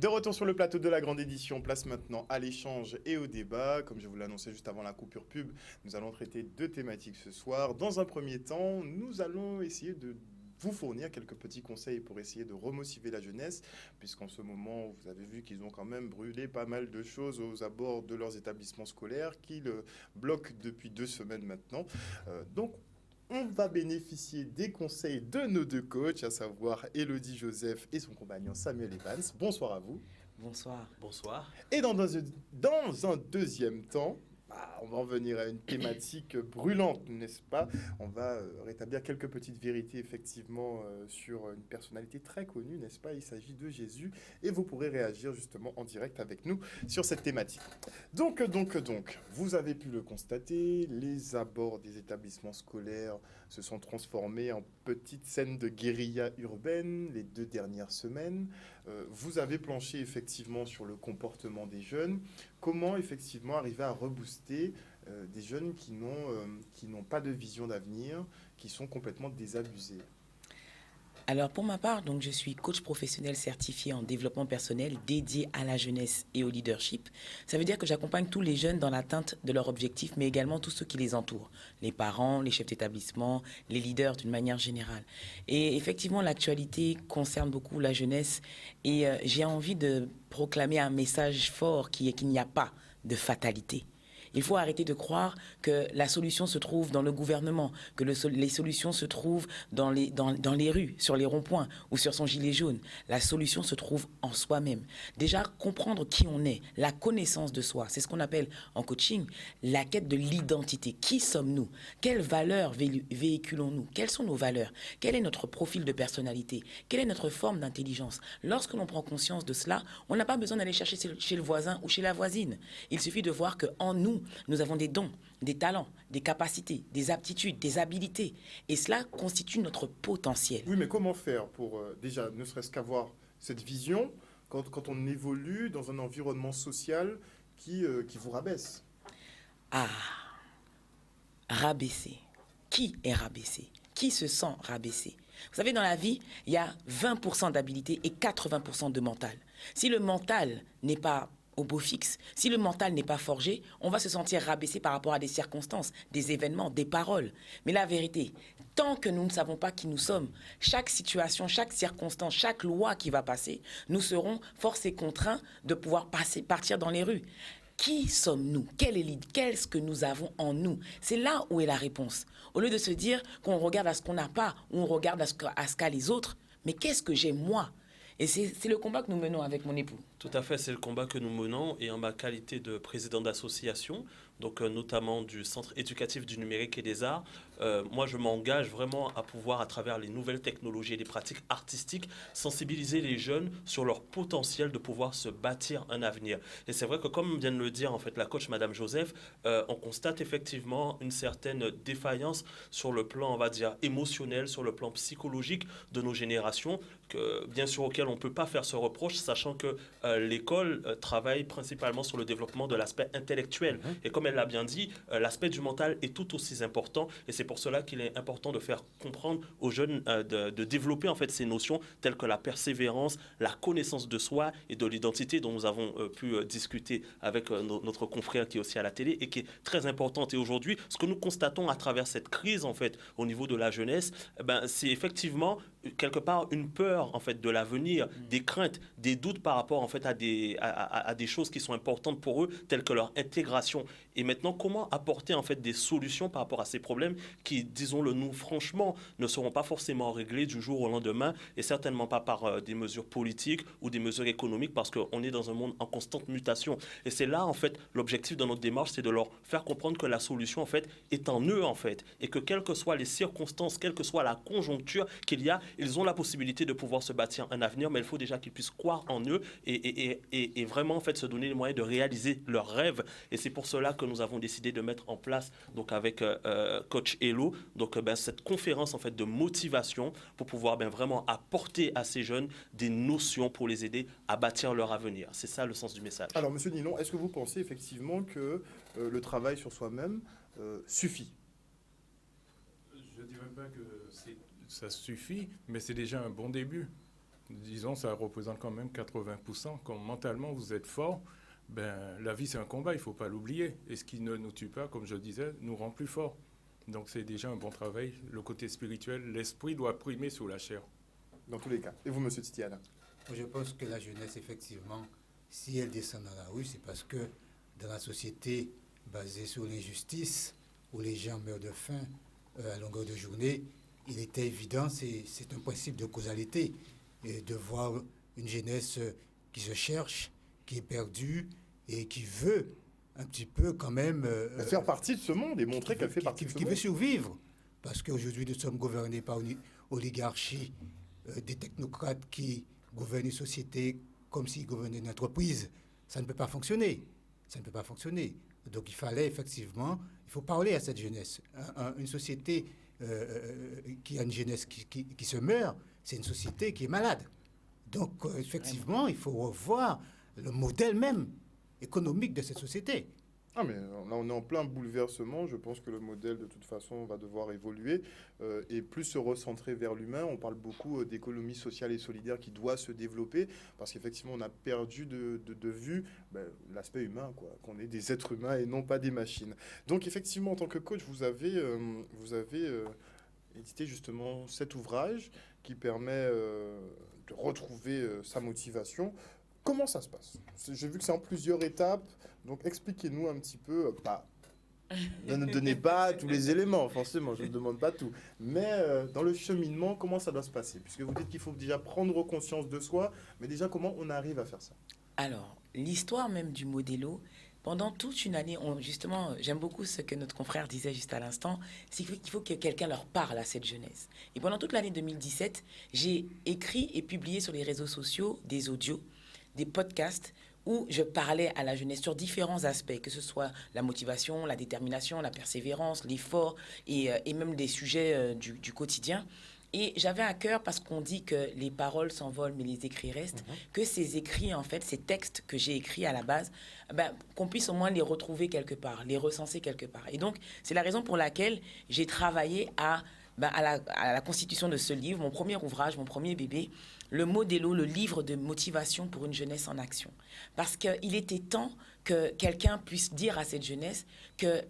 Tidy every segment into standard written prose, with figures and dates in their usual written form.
De retour sur le plateau de la grande édition, place maintenant à l'échange et au débat. Comme je vous l'annonçais juste avant la coupure pub, nous allons traiter deux thématiques ce soir. Dans un premier temps, nous allons essayer de vous fournir quelques petits conseils pour essayer de remotiver la jeunesse, puisqu'en ce moment, vous avez vu qu'ils ont quand même brûlé pas mal de choses aux abords de leurs établissements scolaires, qui le bloquent depuis 2 semaines maintenant. Donc, on va bénéficier des conseils de nos deux coachs, à savoir Elodie Joseph et son compagnon Samuel Evans. Bonsoir à vous. Bonsoir. Bonsoir. Et dans un deuxième temps, on va en venir à une thématique brûlante, n'est-ce pas? On va rétablir quelques petites vérités, effectivement, sur une personnalité très connue, n'est-ce pas? Il s'agit de Jésus, et vous pourrez réagir justement en direct avec nous sur cette thématique. Donc, vous avez pu le constater, les abords des établissements scolaires se sont transformés en petites scènes de guérilla urbaine les 2 dernières semaines. Vous avez planché effectivement sur le comportement des jeunes. Comment effectivement arriver à rebooster des jeunes qui n'ont pas de vision d'avenir, qui sont complètement désabusés? Alors pour ma part, donc je suis coach professionnel certifié en développement personnel dédié à la jeunesse et au leadership. Ça veut dire que j'accompagne tous les jeunes dans l'atteinte de leurs objectifs, mais également tous ceux qui les entourent, les parents, les chefs d'établissement, les leaders d'une manière générale. Et effectivement, l'actualité concerne beaucoup la jeunesse et j'ai envie de proclamer un message fort qui est qu'il n'y a pas de fatalité. Il faut arrêter de croire que la solution se trouve dans le gouvernement, que les solutions se trouvent dans les rues, sur les ronds-points ou sur son gilet jaune. La solution se trouve en soi-même. Déjà, comprendre qui on est, la connaissance de soi, c'est ce qu'on appelle en coaching la quête de l'identité. Qui sommes-nous? Quelles valeurs véhiculons-nous? Quelles sont nos valeurs? Quel est notre profil de personnalité? Quelle est notre forme d'intelligence? Lorsque l'on prend conscience de cela, on n'a pas besoin d'aller chercher chez le voisin ou chez la voisine. Il suffit de voir qu'en nous avons des dons, des talents, des capacités, des aptitudes, des habilités. Et cela constitue notre potentiel. Oui, mais comment faire pour déjà, ne serait-ce qu'avoir cette vision quand on évolue dans un environnement social qui vous rabaisse? Ah, rabaisser. Qui est rabaissé? Qui se sent rabaissé? Vous savez, dans la vie, il y a 20% d'habilité et 80% de mental. Si le mental n'est pas au beau fixe, si le mental n'est pas forgé, on va se sentir rabaissé par rapport à des circonstances, des événements, des paroles. Mais la vérité, tant que nous ne savons pas qui nous sommes, chaque situation, chaque circonstance, chaque loi qui va passer, nous serons forcés contraints de pouvoir partir dans les rues. Qui sommes-nous? Qu'est-ce que nous avons en nous? C'est là où est la réponse. Au lieu de se dire qu'on regarde à ce qu'on n'a pas, ou on regarde à ce qu'a les autres, mais qu'est-ce que j'ai moi? Et c'est le combat que nous menons avec mon époux. Tout à fait, c'est le combat que nous menons et en ma qualité de président d'association, donc notamment du Centre éducatif du numérique et des arts, moi je m'engage vraiment à pouvoir, à travers les nouvelles technologies et les pratiques artistiques, sensibiliser les jeunes sur leur potentiel de pouvoir se bâtir un avenir. Et c'est vrai que comme vient de le dire en fait la coach Madame Joseph, on constate effectivement une certaine défaillance sur le plan, on va dire, émotionnel, sur le plan psychologique de nos générations, que, bien sûr auquel on ne peut pas faire ce reproche, sachant que l'école travaille principalement sur le développement de l'aspect intellectuel. Et comme elle l'a bien dit, l'aspect du mental est tout aussi important. Et c'est pour cela qu'il est important de faire comprendre aux jeunes de développer en fait ces notions telles que la persévérance, la connaissance de soi et de l'identité dont nous avons pu discuter avec notre confrère qui est aussi à la télé et qui est très importante. Et aujourd'hui, ce que nous constatons à travers cette crise en fait au niveau de la jeunesse, c'est effectivement quelque part une peur en fait de l'avenir, des craintes, des doutes par rapport en fait à des choses qui sont importantes pour eux, telles que leur intégration. Et maintenant, comment apporter en fait des solutions par rapport à ces problèmes qui, disons-le nous franchement, ne seront pas forcément réglés du jour au lendemain et certainement pas par des mesures politiques ou des mesures économiques parce qu'on est dans un monde en constante mutation. Et c'est là en fait l'objectif de notre démarche, c'est de leur faire comprendre que la solution en fait est en eux en fait et que quelles que soient les circonstances, quelle que soit la conjoncture qu'il y a, ils ont la possibilité de pouvoir se bâtir un avenir, mais il faut déjà qu'ils puissent croire en eux et vraiment en fait se donner les moyens de réaliser leurs rêves. Et c'est pour cela que nous avons décidé de mettre en place donc avec coach Hello donc cette conférence en fait de motivation pour pouvoir vraiment apporter à ces jeunes des notions pour les aider à bâtir leur avenir. C'est ça le sens du message. Alors, Monsieur Nilon, est-ce que vous pensez effectivement que le travail sur soi-même suffit? Je ne dirais pas que ça suffit, mais c'est déjà un bon début. disons, ça représente quand même 80%. Quand mentalement vous êtes fort, la vie c'est un combat, il ne faut pas l'oublier. Et ce qui ne nous tue pas, comme je disais, nous rend plus forts. Donc c'est déjà un bon travail. Le côté spirituel, l'esprit doit primer sur la chair. Dans tous les cas. Et vous, monsieur Titiana? Je pense que la jeunesse, effectivement, si elle descend dans la rue, c'est parce que dans la société basée sur l'injustice, où les gens meurent de faim à longueur de journée, il était évident, c'est un principe de causalité, et de voir une jeunesse qui se cherche, qui est perdue et qui veut un petit peu quand même... faire partie de ce monde et montrer qu'elle fait partie de ce monde. Qui veut survivre. Parce qu'aujourd'hui, nous sommes gouvernés par une oligarchie, des technocrates qui gouvernent une société comme s'ils gouvernaient une entreprise. Ça ne peut pas fonctionner. Ça ne peut pas fonctionner. Donc il fallait effectivement, il faut parler à cette jeunesse. Une société qui a une jeunesse qui se meurt, c'est une société qui est malade. Donc effectivement, il faut revoir le modèle même économique de cette société. Ah mais là on est en plein bouleversement, je pense que le modèle de toute façon va devoir évoluer et plus se recentrer vers l'humain. On parle beaucoup d'économie sociale et solidaire qui doit se développer parce qu'effectivement on a perdu de vue l'aspect humain, quoi, qu'on est des êtres humains et non pas des machines. Donc effectivement en tant que coach vous avez édité justement cet ouvrage qui permet de retrouver sa motivation. Comment ça se passe? J'ai vu que c'est en plusieurs étapes, donc expliquez-nous un petit peu, ne donnez pas tous les éléments, forcément, je ne demande pas tout, mais dans le cheminement, comment ça doit se passer? Puisque vous dites qu'il faut déjà prendre conscience de soi, mais déjà comment on arrive à faire ça? Alors, l'histoire même du Modelo, pendant toute une année, justement, j'aime beaucoup ce que notre confrère disait juste à l'instant, c'est qu'il faut que quelqu'un leur parle à cette jeunesse. Et pendant toute l'année 2017, j'ai écrit et publié sur les réseaux sociaux des audios, des podcasts où je parlais à la jeunesse sur différents aspects, que ce soit la motivation, la détermination, la persévérance, l'effort et même des sujets du quotidien. Et j'avais à cœur, parce qu'on dit que les paroles s'envolent mais les écrits restent, que ces écrits, en fait, ces textes que j'ai écrits à la base, qu'on puisse au moins les retrouver quelque part, les recenser quelque part. Et donc, c'est la raison pour laquelle j'ai travaillé à la constitution de ce livre, mon premier ouvrage, mon premier bébé, le Modelo, le livre de motivation pour une jeunesse en action. Parce qu'il était temps que quelqu'un puisse dire à cette jeunesse que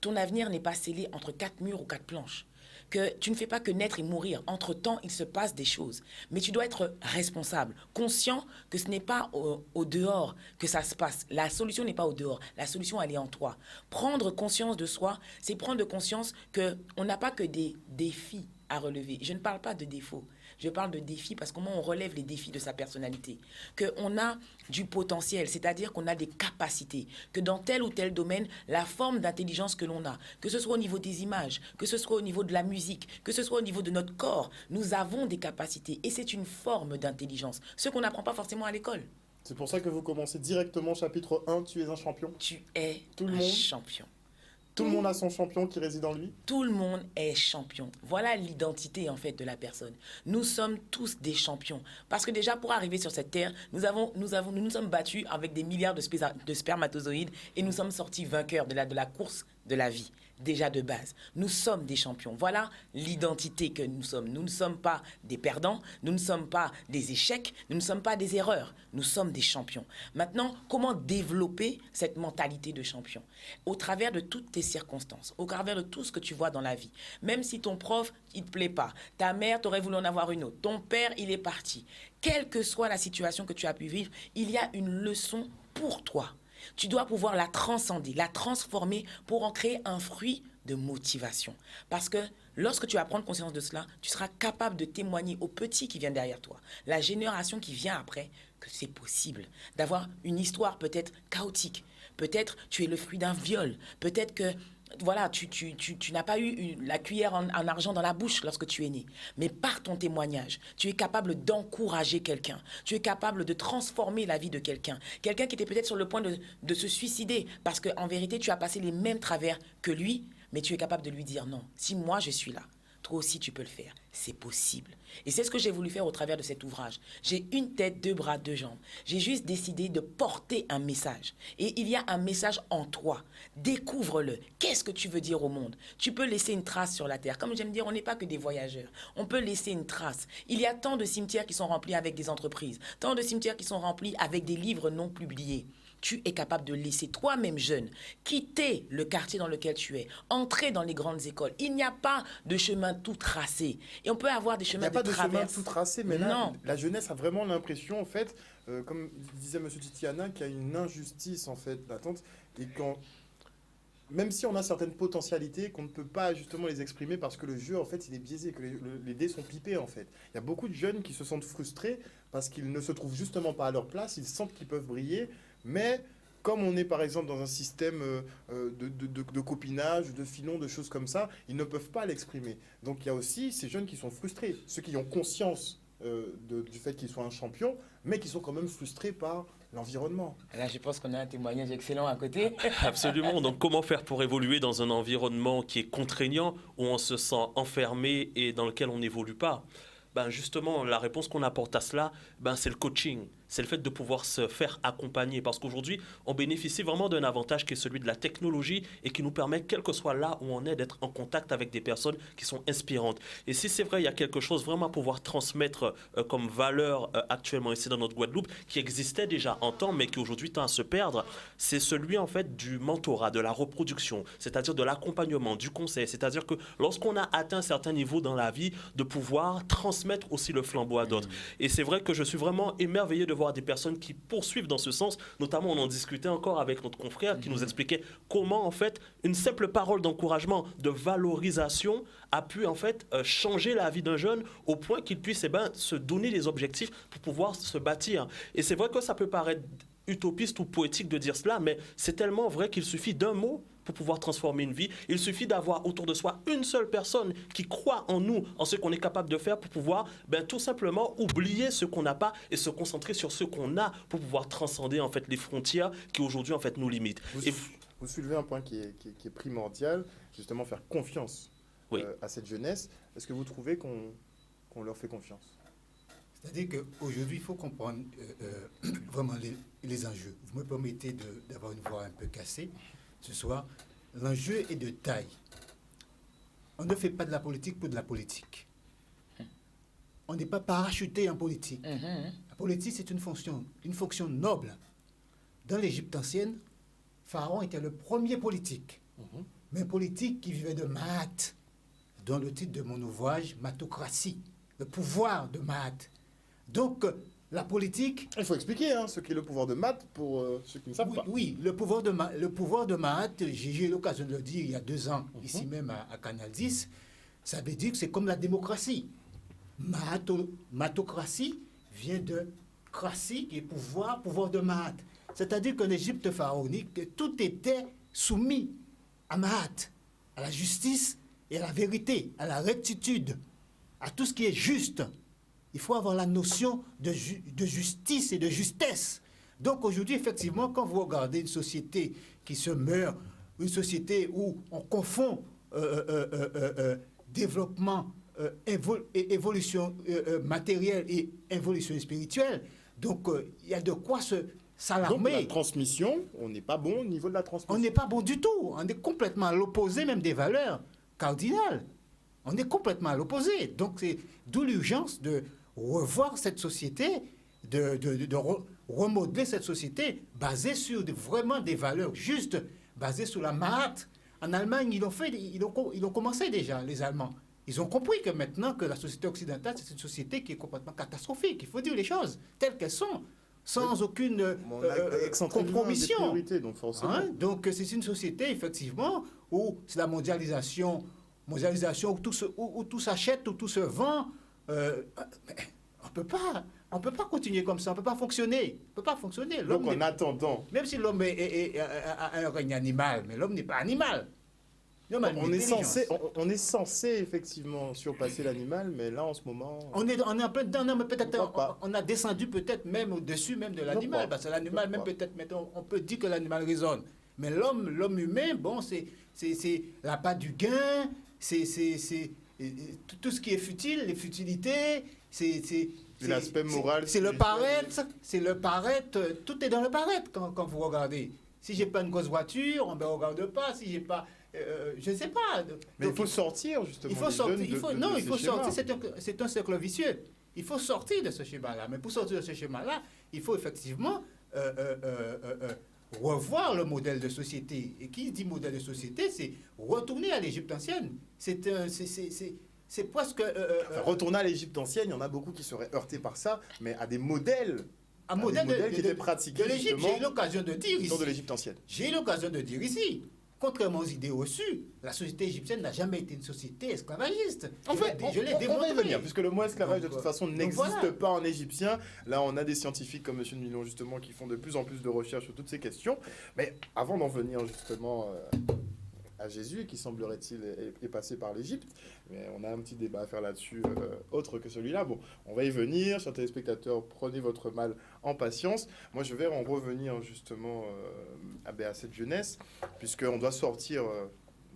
ton avenir n'est pas scellé entre 4 murs ou 4 planches. Que tu ne fais pas que naître et mourir. Entre-temps, il se passe des choses. Mais tu dois être responsable, conscient que ce n'est pas au dehors que ça se passe. La solution n'est pas au dehors. La solution, elle est en toi. Prendre conscience de soi, c'est prendre conscience qu'on n'a pas que des défis à relever. Je ne parle pas de défauts. Je parle de défis parce comment on relève les défis de sa personnalité. Qu'on a du potentiel, c'est-à-dire qu'on a des capacités. Que dans tel ou tel domaine, la forme d'intelligence que l'on a, que ce soit au niveau des images, que ce soit au niveau de la musique, que ce soit au niveau de notre corps, nous avons des capacités. Et c'est une forme d'intelligence. Ce qu'on n'apprend pas forcément à l'école. C'est pour ça que vous commencez directement chapitre 1, tu es un champion. Tu es Tout le un monde. champion. Tout le monde a son champion qui réside en lui. Tout le monde est champion. Voilà l'identité en fait de la personne. Nous sommes tous des champions. Parce que déjà pour arriver sur cette terre, nous nous sommes battus avec des milliards de spermatozoïdes et nous sommes sortis vainqueurs de la course de la vie. Déjà de base, nous sommes des champions. Voilà l'identité que nous sommes. Nous ne sommes pas des perdants, nous ne sommes pas des échecs, nous ne sommes pas des erreurs. Nous sommes des champions. Maintenant, comment développer cette mentalité de champion? Au travers de toutes tes circonstances, au travers de tout ce que tu vois dans la vie. Même si ton prof, il ne te plaît pas, ta mère, t'aurais voulu en avoir une autre, ton père, il est parti. Quelle que soit la situation que tu as pu vivre, il y a une leçon pour toi. Tu dois pouvoir la transcender, la transformer pour en créer un fruit de motivation. Parce que lorsque tu vas prendre conscience de cela, tu seras capable de témoigner aux petits qui viennent derrière toi, la génération qui vient après, que c'est possible d'avoir une histoire peut-être chaotique. Peut-être tu es le fruit d'un viol. Peut-être que voilà, tu n'as pas eu la cuillère en argent dans la bouche lorsque tu es né. Mais par ton témoignage, tu es capable d'encourager quelqu'un. Tu es capable de transformer la vie de quelqu'un. Quelqu'un qui était peut-être sur le point de se suicider parce qu'en vérité, tu as passé les mêmes travers que lui, mais tu es capable de lui dire non. Si moi, je suis là, toi aussi tu peux le faire. C'est possible. Et c'est ce que j'ai voulu faire au travers de cet ouvrage. J'ai une tête, 2 bras, 2 jambes. J'ai juste décidé de porter un message. Et il y a un message en toi. Découvre-le. Qu'est-ce que tu veux dire au monde? Tu peux laisser une trace sur la terre. Comme j'aime dire, on n'est pas que des voyageurs. On peut laisser une trace. Il y a tant de cimetières qui sont remplis avec des entreprises, tant de cimetières qui sont remplis avec des livres non publiés. Tu es capable de laisser toi-même jeune quitter le quartier dans lequel tu es, entrer dans les grandes écoles. Il n'y a pas de chemin tout tracé. Et on peut avoir des Il n'y chemins a pas de de chemin traverse. tout tracé, mais là, Non. la jeunesse a vraiment l'impression, en fait, comme disait M. Titiana, qu'il y a une injustice, en fait, latente. Et quand, même si on a certaines potentialités, qu'on ne peut pas justement les exprimer parce que le jeu, en fait, il est biaisé, que les dés sont pipés, en fait. Il y a beaucoup de jeunes qui se sentent frustrés parce qu'ils ne se trouvent justement pas à leur place, ils sentent qu'ils peuvent briller, mais comme on est par exemple dans un système de copinage, de filon, de choses comme ça, ils ne peuvent pas l'exprimer. Donc il y a aussi ces jeunes qui sont frustrés, ceux qui ont conscience du fait qu'ils soient un champion, mais qui sont quand même frustrés par l'environnement. Là, je pense qu'on a un témoignage excellent à côté. Absolument. Donc, comment faire pour évoluer dans un environnement qui est contraignant, où on se sent enfermé et dans lequel on n'évolue pas? Ben justement, la réponse qu'on apporte à cela, ben c'est le coaching. C'est le fait de pouvoir se faire accompagner. Parce qu'aujourd'hui, on bénéficie vraiment d'un avantage qui est celui de la technologie et qui nous permet, quel que soit là où on est, d'être en contact avec des personnes qui sont inspirantes. Et si c'est vrai, il y a quelque chose vraiment à pouvoir transmettre comme valeur actuellement ici dans notre Guadeloupe, qui existait déjà en temps, mais qui aujourd'hui tend à se perdre, c'est celui en fait du mentorat, de la reproduction, c'est-à-dire de l'accompagnement, du conseil. C'est-à-dire que lorsqu'on a atteint un certain niveau dans la vie, de pouvoir transmettre aussi le flambeau à d'autres. Et c'est vrai que je suis vraiment émerveillé de voir des personnes qui poursuivent dans ce sens. Notamment, on en discutait encore avec notre confrère qui nous expliquait comment, en fait, une simple parole d'encouragement, de valorisation a pu, en fait, changer la vie d'un jeune au point qu'il puisse se donner des objectifs pour pouvoir se bâtir. Et c'est vrai que ça peut paraître utopiste ou poétique de dire cela, mais c'est tellement vrai qu'il suffit d'un mot pour pouvoir transformer une vie. Il suffit d'avoir autour de soi une seule personne qui croit en nous, en ce qu'on est capable de faire pour pouvoir tout simplement oublier ce qu'on n'a pas et se concentrer sur ce qu'on a pour pouvoir transcender en fait les frontières qui aujourd'hui en fait nous limitent. Vous soulevez un point qui est primordial, justement faire confiance à cette jeunesse. Est-ce que vous trouvez qu'on leur fait confiance? C'est-à-dire qu'aujourd'hui, il faut comprendre vraiment les enjeux. Vous me permettez d'avoir une voix un peu cassée ce soir. L'enjeu est de taille. On ne fait pas de la politique pour de la politique. On n'est pas parachuté en politique. La politique, c'est une fonction noble. Dans l'Égypte ancienne, Pharaon était le premier politique. Mais un politique qui vivait de Maat, dont le titre de mon ouvrage, Matocratie, le pouvoir de Maat. Donc, la politique... Il faut expliquer ce qu'est le pouvoir de Maat pour ceux qui ne savent pas. Oui, le pouvoir de Maat, j'ai eu l'occasion de le dire il y a 2 ans, ici même à Canal 10, ça veut dire que c'est comme la démocratie. Matocratie vient de cratie, qui est pouvoir de Maat. C'est-à-dire qu'en Égypte pharaonique, tout était soumis à Maat, à la justice et à la vérité, à la rectitude, à tout ce qui est juste. Il faut avoir la notion de justice et de justesse. Donc aujourd'hui, effectivement, quand vous regardez une société qui se meurt, une société où on confond développement, évolution matérielle et évolution spirituelle, donc il y a de quoi s'alarmer. Donc la transmission, on n'est pas bon au niveau de la transmission. On n'est pas bon du tout. On est complètement à l'opposé même des valeurs cardinales. On est complètement à l'opposé. Donc c'est d'où l'urgence de revoir cette société, de remodeler cette société basée sur vraiment des valeurs justes, basées sur la Maat. En Allemagne, ils ont commencé déjà, les Allemands. Ils ont compris que maintenant que la société occidentale, c'est une société qui est complètement catastrophique. Il faut dire les choses telles qu'elles sont, sans aucune compromission. Donc, forcément. Donc c'est une société, effectivement, où c'est la mondialisation où tout s'achète, où tout se vend. On peut pas continuer comme ça, on peut pas fonctionner. Donc en attendant, même si l'homme a un règne animal, mais l'homme n'est pas animal. On est censé effectivement surpasser l'animal, mais là en ce moment, on est en plein dedans, mais peut-être on a descendu peut-être même au-dessus même de l'animal, parce que l'animal même peut-être, mettons, on peut dire que l'animal raisonne, mais l'homme humain, bon, c'est l'appât du gain. C'est tout ce qui est futile, les futilités, c'est l'aspect moral, c'est le spirituel. paraître, tout est dans le paraître quand vous regardez. Si j'ai pas une grosse voiture, on ne me regarde pas. Si j'ai pas, je ne sais pas. Mais il faut sortir justement. Il faut les sortir. jeunes Il faut, de non, ces il faut schémas. sortir. C'est un cercle vicieux. Il faut sortir de ce schéma-là. Mais pour sortir de ce schéma-là, il faut effectivement revoir le modèle de société. Et qui dit modèle de société, c'est retourner à l'Égypte ancienne. C'est presque... Enfin, retourner à l'Égypte ancienne, il y en a beaucoup qui seraient heurtés par ça, mais à des modèles, un des modèle modèles qui étaient pratiqués de l'Égypte. J'ai eu justement l'occasion de dire qui sont de ici. l'Égypte ancienne. J'ai eu l'occasion de dire ici. Contrairement aux idées reçues, la société égyptienne n'a jamais été une société esclavagiste. En fait, je l'ai on va y démontré. venir, puisque le mot esclavage de Donc, toute façon donc n'existe voilà. pas en égyptien. Là, on a des scientifiques comme M. Milon justement qui font de plus en plus de recherches sur toutes ces questions. Mais avant d'en venir justement à Jésus, qui semblerait-il est passé par l'Égypte, mais on a un petit débat à faire là-dessus, autre que celui-là. Bon, on va y venir, chers téléspectateurs, prenez votre mal en patience. Moi, je vais en revenir justement à cette jeunesse, puisqu'on doit sortir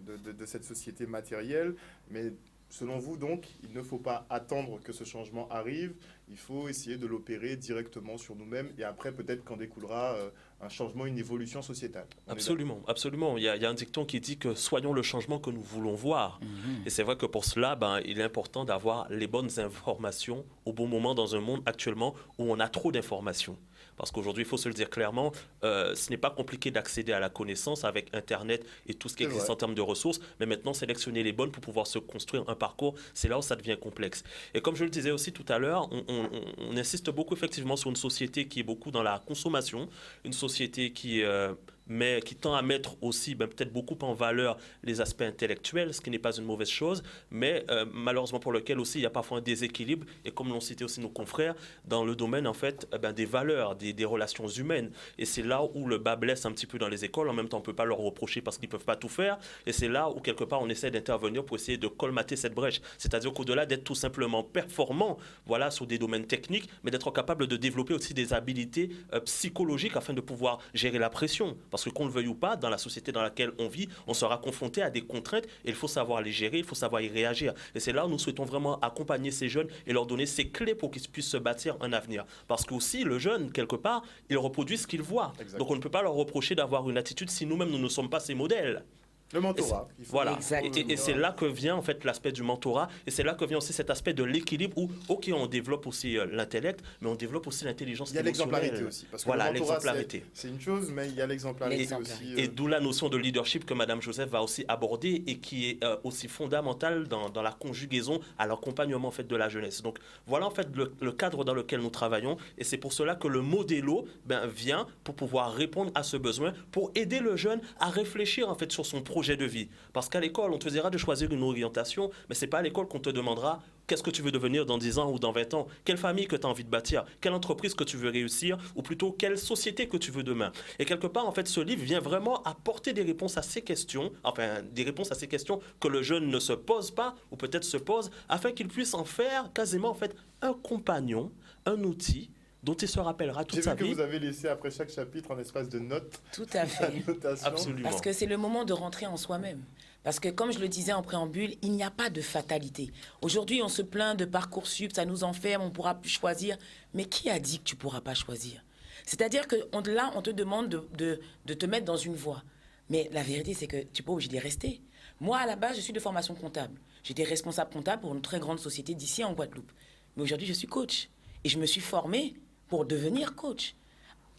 de cette société matérielle, mais selon vous, donc, il ne faut pas attendre que ce changement arrive, il faut essayer de l'opérer directement sur nous-mêmes, et après, peut-être qu'en découlera un changement, une évolution sociétale. On est Absolument, absolument. Il y a un dicton qui dit que soyons le changement que nous voulons voir. Mhm. Et c'est vrai que pour cela, il est important d'avoir les bonnes informations au bon moment dans un monde actuellement où on a trop d'informations. Parce qu'aujourd'hui, il faut se le dire clairement, ce n'est pas compliqué d'accéder à la connaissance avec Internet et tout ce qui C'est existe vrai. en termes de ressources. Mais maintenant, sélectionner les bonnes pour pouvoir se construire un parcours, c'est là où ça devient complexe. Et comme je le disais aussi tout à l'heure, on insiste beaucoup effectivement sur une société qui est beaucoup dans la consommation, une société qui tend à mettre aussi peut-être beaucoup en valeur les aspects intellectuels, ce qui n'est pas une mauvaise chose, mais malheureusement pour lequel aussi il y a parfois un déséquilibre, et comme l'ont cité aussi nos confrères, dans le domaine en fait des valeurs, des relations humaines. Et c'est là où le bas blesse un petit peu dans les écoles. En même temps, on ne peut pas leur reprocher parce qu'ils ne peuvent pas tout faire, et c'est là où quelque part on essaie d'intervenir pour essayer de colmater cette brèche. C'est-à-dire qu'au-delà d'être tout simplement performant, voilà, sur des domaines techniques, mais d'être capable de développer aussi des habiletés psychologiques afin de pouvoir gérer la pression. Parce que qu'on le veuille ou pas, dans la société dans laquelle on vit, on sera confronté à des contraintes et il faut savoir les gérer, il faut savoir y réagir. Et c'est là où nous souhaitons vraiment accompagner ces jeunes et leur donner ces clés pour qu'ils puissent se bâtir un avenir. Parce que aussi, le jeune, quelque part, il reproduit ce qu'il voit. Exactement. Donc on ne peut pas leur reprocher d'avoir une attitude si nous-mêmes nous ne sommes pas ces modèles. Le mentorat. Il faut- Voilà. Exactement. Et c'est là que vient en fait l'aspect du mentorat et c'est là que vient aussi cet aspect de l'équilibre où, ok, on développe aussi l'intellect, mais on développe aussi l'intelligence Il y a émotionnelle. l'exemplarité aussi. Parce que Voilà, le mentorat, l'exemplarité. c'est une chose, mais il y a l'exemplarité aussi. L'exemplarité. Et d'où la notion de leadership que Madame Joseph va aussi aborder et qui est aussi fondamentale dans la conjugaison à l'accompagnement en fait, de la jeunesse. Donc voilà en fait le cadre dans lequel nous travaillons et c'est pour cela que le modélo vient pour pouvoir répondre à ce besoin, pour aider le jeune à réfléchir en fait sur son projet de vie. Parce qu'à l'école, on te dira de choisir une orientation, mais ce n'est pas à l'école qu'on te demandera qu'est-ce que tu veux devenir dans 10 ans ou dans 20 ans, quelle famille que tu as envie de bâtir, quelle entreprise que tu veux réussir, ou plutôt quelle société que tu veux demain. Et quelque part, en fait, ce livre vient vraiment apporter des réponses à ces questions, enfin, des réponses à ces questions que le jeune ne se pose pas, ou peut-être se pose, afin qu'il puisse en faire quasiment, en fait, un compagnon, un outil, dont il se rappellera toute J'ai sa vu que vie. vous avez laissé après chaque chapitre un espace de notes, Tout à fait. notation. Absolument. Parce que c'est le moment de rentrer en soi-même. Parce que comme je le disais en préambule, il n'y a pas de fatalité. Aujourd'hui, on se plaint de Parcoursup, ça nous enferme, on ne pourra plus choisir. Mais qui a dit que tu ne pourras pas choisir? C'est-à-dire que là, on te demande de te mettre dans une voie. Mais la vérité, c'est que tu n'es pas obligé d'y rester. Moi, à la base, je suis de formation comptable. J'étais responsable comptable pour une très grande société d'ici en Guadeloupe. Mais aujourd'hui, je suis coach. Et je me suis formée pour devenir coach.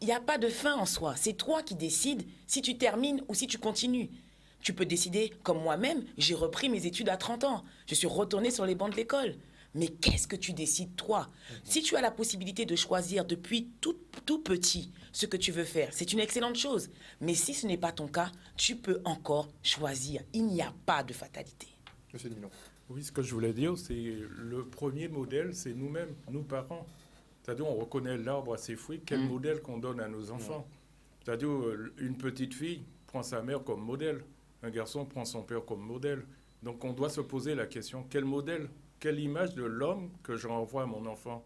Il n'y a pas de fin en soi. C'est toi qui décides si tu termines ou si tu continues. Tu peux décider, comme moi-même, j'ai repris mes études à 30 ans. Je suis retournée sur les bancs de l'école. Mais qu'est-ce que tu décides, toi? Si tu as la possibilité de choisir depuis tout petit ce que tu veux faire, c'est une excellente chose. Mais si ce n'est pas ton cas, tu peux encore choisir. Il n'y a pas de fatalité. Monsieur Milon. Oui, ce que je voulais dire, c'est le premier modèle, c'est nous-mêmes, nous parents. C'est-à-dire, on reconnaît l'arbre à ses fruits. Quel modèle qu'on donne à nos enfants? C'est-à-dire, une petite fille prend sa mère comme modèle. Un garçon prend son père comme modèle. Donc, on doit se poser la question, quel modèle, quelle image de l'homme que je renvoie à mon enfant?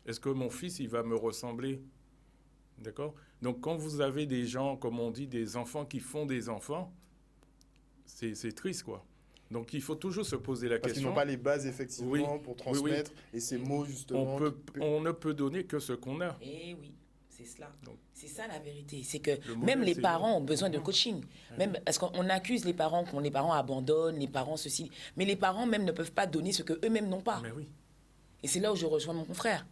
Est-ce que mon fils, il va me ressembler? D'accord? Donc, quand vous avez des gens, comme on dit, des enfants qui font des enfants, c'est triste, quoi. Donc il faut toujours se poser la Parce qu'ils question. n'ont pas les bases, effectivement, Oui. pour Oui, oui. transmettre. Et ces mots, justement... On ne peut donner que ce qu'on a. Eh oui, c'est cela. Donc, C'est ça la vérité. C'est que Le même modèle, les c'est parents nous. ont besoin de coaching. Même parce qu'on accuse les parents, quand les parents abandonnent, les parents ceci. Mais les parents même ne peuvent pas donner ce qu'eux-mêmes n'ont pas. Mais oui. Et c'est là où je rejoins mon confrère.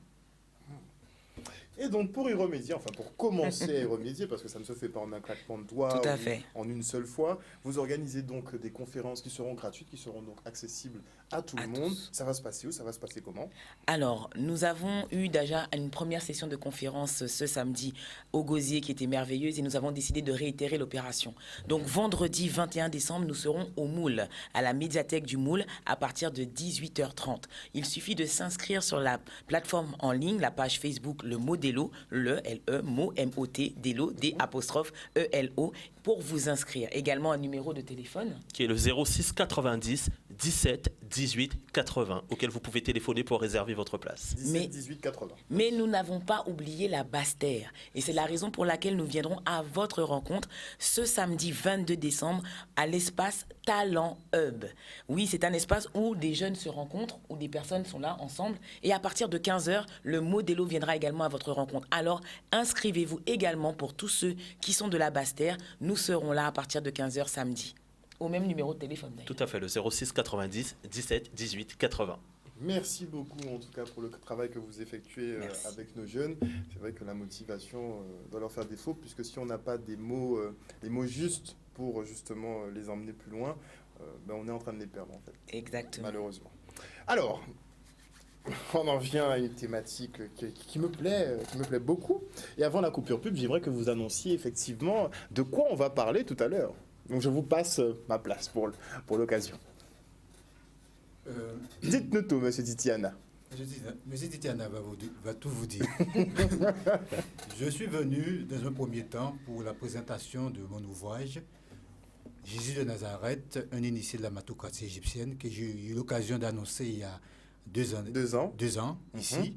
Et donc, pour y remédier, enfin, pour commencer à y remédier, parce que ça ne se fait pas en un claquement de doigts Tout à ou fait. en une seule fois, vous organisez donc des conférences qui seront gratuites, qui seront donc accessibles à tout À le monde. tous. Ça va se passer où? Ça va se passer comment? Alors, nous avons eu déjà une première session de conférence ce samedi au Gosier qui était merveilleuse et nous avons décidé de réitérer l'opération. Donc, vendredi 21 décembre, nous serons au Moule, à la médiathèque du Moule, à partir de 18h30. Il suffit de s'inscrire sur la plateforme en ligne, la page Facebook Le Modélo, le L-E, mot M-O-T, Délo, D-E-L-O, pour vous inscrire. Également un numéro de téléphone. Qui est le 06 90 17 18 80, auquel vous pouvez téléphoner pour réserver votre place. 17, Mais- 18, 80. Mais nous n'avons pas oublié la Basse-Terre. Et c'est la raison pour laquelle nous viendrons à votre rencontre ce samedi 22 décembre à l'espace Talent Hub. Oui, c'est un espace où des jeunes se rencontrent, où des personnes sont là ensemble. Et à partir de 15h, le Modélo viendra également à votre rencontre. Alors, inscrivez-vous également pour tous ceux qui sont de la Basse-Terre. Nous serons là à partir de 15h samedi. Au même numéro de téléphone d'ailleurs. Tout à fait, le 06 90 17 18 80. Merci beaucoup, en tout cas, pour le travail que vous effectuez Merci. avec nos jeunes. C'est vrai que la motivation doit leur faire défaut, puisque si on n'a pas des mots, les mots justes pour justement les emmener plus loin, ben, on est en train de les perdre, en fait, Exactement. malheureusement. Alors, on en vient à une thématique qui me plaît beaucoup. Et avant la coupure pub, j'aimerais que vous annonciez effectivement de quoi on va parler tout à l'heure. Donc, je vous passe ma place pour l'occasion. Dites-nous tout, monsieur Titiana. Monsieur Titiana va tout vous dire. Je suis venu dans un premier temps pour la présentation de mon ouvrage Jésus de Nazareth, un initié de la matocratie égyptienne, que j'ai eu l'occasion d'annoncer il y a 2 ans, 2 ans. ici.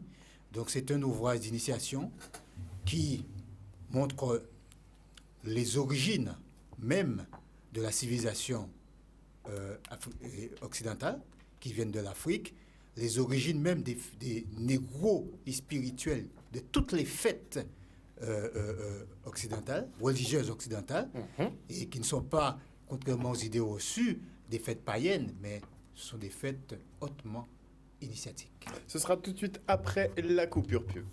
Donc c'est un ouvrage d'initiation qui montre les origines même de la civilisation occidentale, qui viennent de l'Afrique, les origines même des négros spirituels, de toutes les fêtes occidentales, religieuses occidentales, et qui ne sont pas, contrairement aux idées reçues, des fêtes païennes, mais ce sont des fêtes hautement initiatiques. Ce sera tout de suite après la coupure pub.